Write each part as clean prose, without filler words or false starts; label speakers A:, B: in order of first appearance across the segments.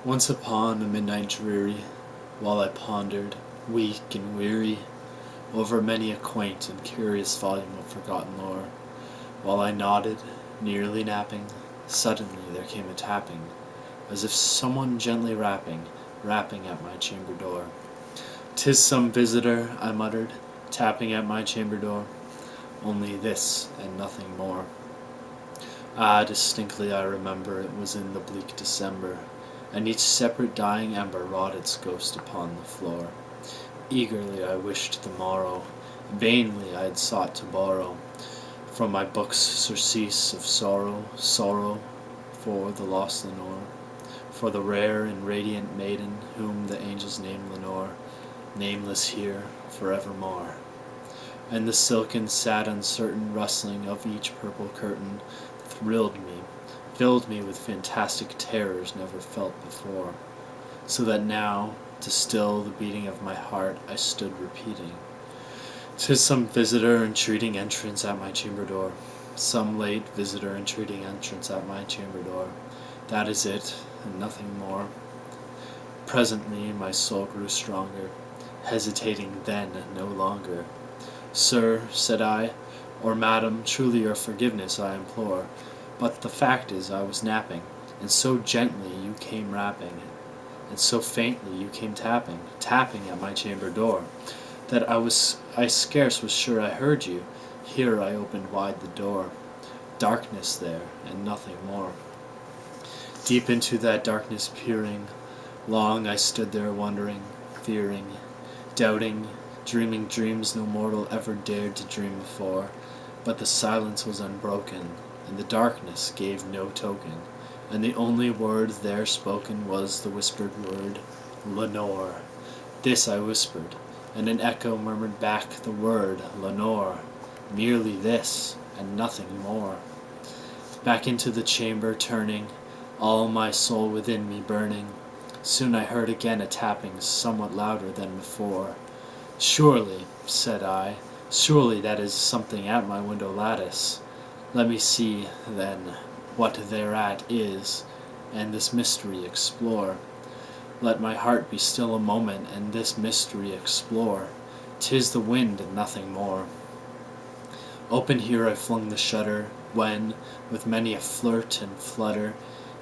A: Once upon a midnight dreary, while I pondered, weak and weary, over many a quaint and curious volume of forgotten lore, while I nodded, nearly napping, suddenly there came a tapping, as if someone gently rapping at my chamber door. "'Tis some visitor," I muttered, tapping at my chamber door, "only this and nothing more." Ah, distinctly I remember it was in the bleak December, and each separate dying ember wrought its ghost upon the floor. Eagerly I wished the morrow, vainly I had sought to borrow from my books surcease of sorrow for the lost Lenore, for the rare and radiant maiden whom the angels name Lenore, nameless here forevermore. And the silken, sad, uncertain rustling of each purple curtain thrilled me, filled me with fantastic terrors never felt before, so that now, to still the beating of my heart, I stood repeating, "'Tis some visitor entreating entrance at my chamber door, some late visitor entreating entrance at my chamber door. That is it, and nothing more." Presently my soul grew stronger, hesitating then no longer. "Sir," said I, "or madam, truly your forgiveness I implore, but the fact is I was napping, and so gently you came rapping, and so faintly you came tapping at my chamber door, that I scarce was sure I heard you. Here I opened wide the door. Darkness there, and nothing more. Deep into that darkness peering, long I stood there wondering, fearing, doubting, dreaming dreams no mortal ever dared to dream before, but the silence was unbroken, and the darkness gave no token, and the only word there spoken was the whispered word, Lenore. This I whispered, and an echo murmured back the word, Lenore, merely this, and nothing more. Back into the chamber turning, all my soul within me burning, soon I heard again a tapping somewhat louder than before. "Surely," said I, "surely that is something at my window lattice. Let me see, then, what thereat is, and this mystery explore. Let my heart be still a moment, and this mystery explore. 'Tis the wind and nothing more." Open here I flung the shutter, when, with many a flirt and flutter,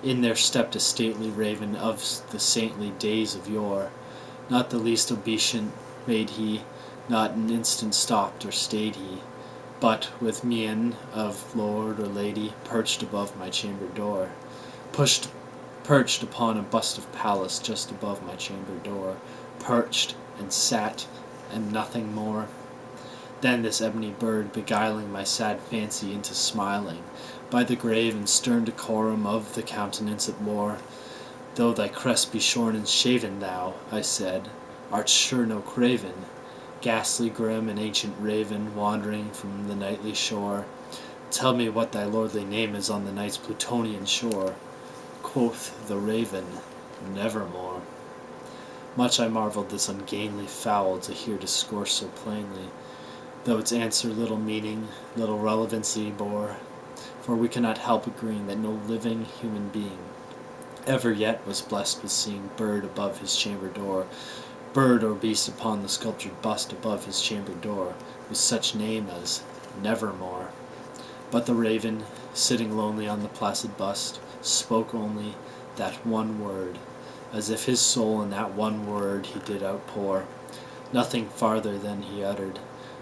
A: in there stepped a stately raven of the saintly days of yore. Not the least obeisant made he, not an instant stopped or stayed he, but, with mien of lord or lady, perched above my chamber door, perched upon a bust of Pallas just above my chamber door, perched and sat, and nothing more. Then this ebony bird, beguiling my sad fancy into smiling, by the grave and stern decorum of the countenance it wore, "Though thy crest be shorn and shaven, thou," I said, "art sure no craven, ghastly grim and ancient raven, wandering from the nightly shore. Tell me what thy lordly name is on the night's Plutonian shore." Quoth the raven, "Nevermore." Much I marveled this ungainly fowl to hear discourse so plainly, though its answer little meaning, little relevancy bore, for we cannot help agreeing that no living human being ever yet was blessed with seeing bird above his chamber door, bird or beast upon the sculptured bust above his chamber door, with such name as Nevermore. But the raven, sitting lonely on the placid bust, spoke only that one word, as if his soul in that one word he did outpour. Nothing farther than he uttered,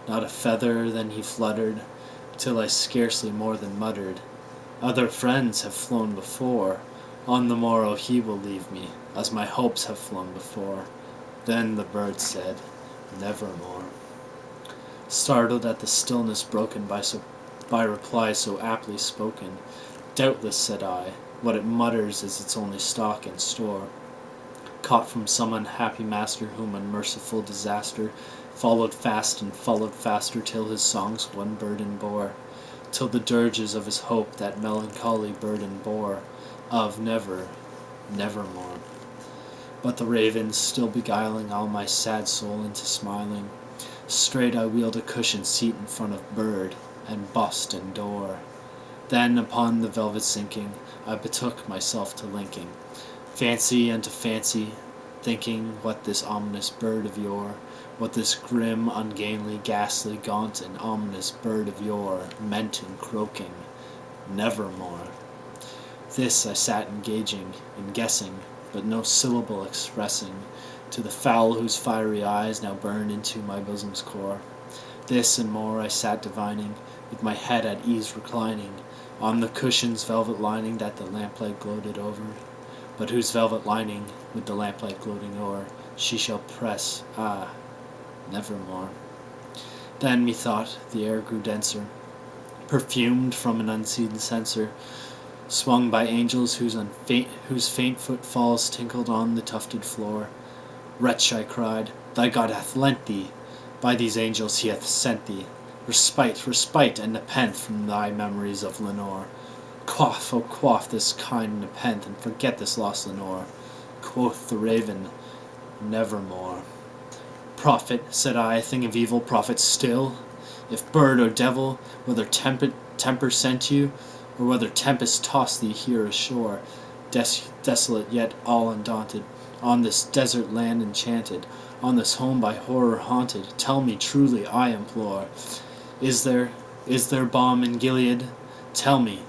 A: not a feather than he fluttered, till I scarcely more than muttered, "Other friends have flown before, on the morrow he will leave me, as my hopes have flown before." Then the bird said, "Nevermore." Startled at the stillness broken by reply so aptly spoken, "Doubtless," said I, "what it mutters is its only stock and store, caught from some unhappy master whom unmerciful disaster followed fast and followed faster, till his songs one burden bore, till the dirges of his hope that melancholy burden bore, of nevermore." But the raven, still beguiling all my sad soul into smiling, straight I wheeled a cushioned seat in front of bird, and bust and door. Then, upon the velvet sinking, I betook myself to linking Fancy unto fancy, thinking what this ominous bird of yore, what this grim, ungainly, ghastly, gaunt, and ominous bird of yore meant in croaking, nevermore. This I sat engaging, in guessing, but no syllable expressing, to the fowl whose fiery eyes now burned into my bosom's core. This and more I sat divining, with my head at ease reclining, on the cushion's velvet lining that the lamplight gloated over, but whose velvet lining, with the lamplight gloating o'er, she shall press, nevermore. Then, methought, the air grew denser, perfumed from an unseen censer, swung by angels whose faint footfalls tinkled on the tufted floor. Wretch, I cried, thy God hath lent thee, by these angels he hath sent thee, respite, and nepenthe from thy memories of Lenore. Quaff, oh quaff this kind nepenthe, and forget this lost Lenore. Quoth the raven, nevermore. Prophet, said I, thing of evil, prophet still, if bird or devil, whether temper sent you, or whether tempest tossed thee here ashore, desolate yet all undaunted, on this desert land enchanted, on this home by horror haunted, tell me truly, I implore, is there balm in Gilead? Tell me,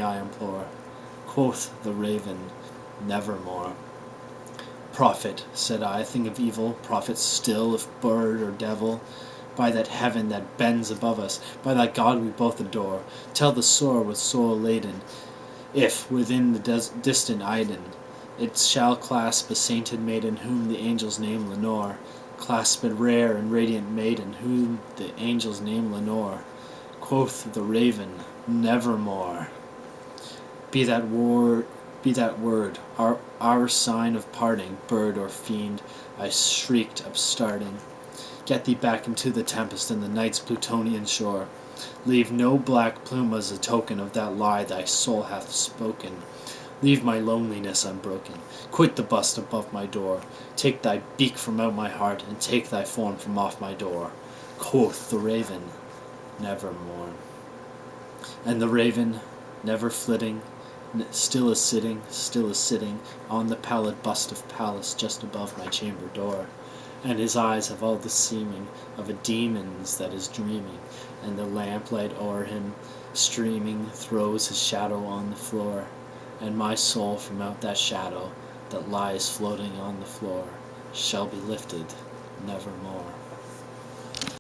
A: I implore. Quoth the raven, nevermore. Prophet, said I, thing of evil, prophet still, if bird or devil, by that heaven that bends above us, by that God we both adore, tell the sore with soul laden, if, within the distant Iden, it shall clasp a sainted maiden whom the angels name Lenore, clasp a rare and radiant maiden whom the angels name Lenore. Quoth the raven, nevermore. Be that word our sign of parting, bird or fiend, I shrieked, upstarting. Get thee back into the tempest and the night's Plutonian shore. Leave no black plume as a token of that lie thy soul hath spoken. Leave my loneliness unbroken. Quit the bust above my door. Take thy beak from out my heart, and take thy form from off my door. Quoth the raven, nevermore. And the raven, never flitting, still is sitting, on the pallid bust of Pallas just above my chamber door. And his eyes have all the seeming of a demon's that is dreaming, and the lamplight o'er him streaming throws his shadow on the floor, and my soul from out that shadow that lies floating on the floor shall be lifted nevermore.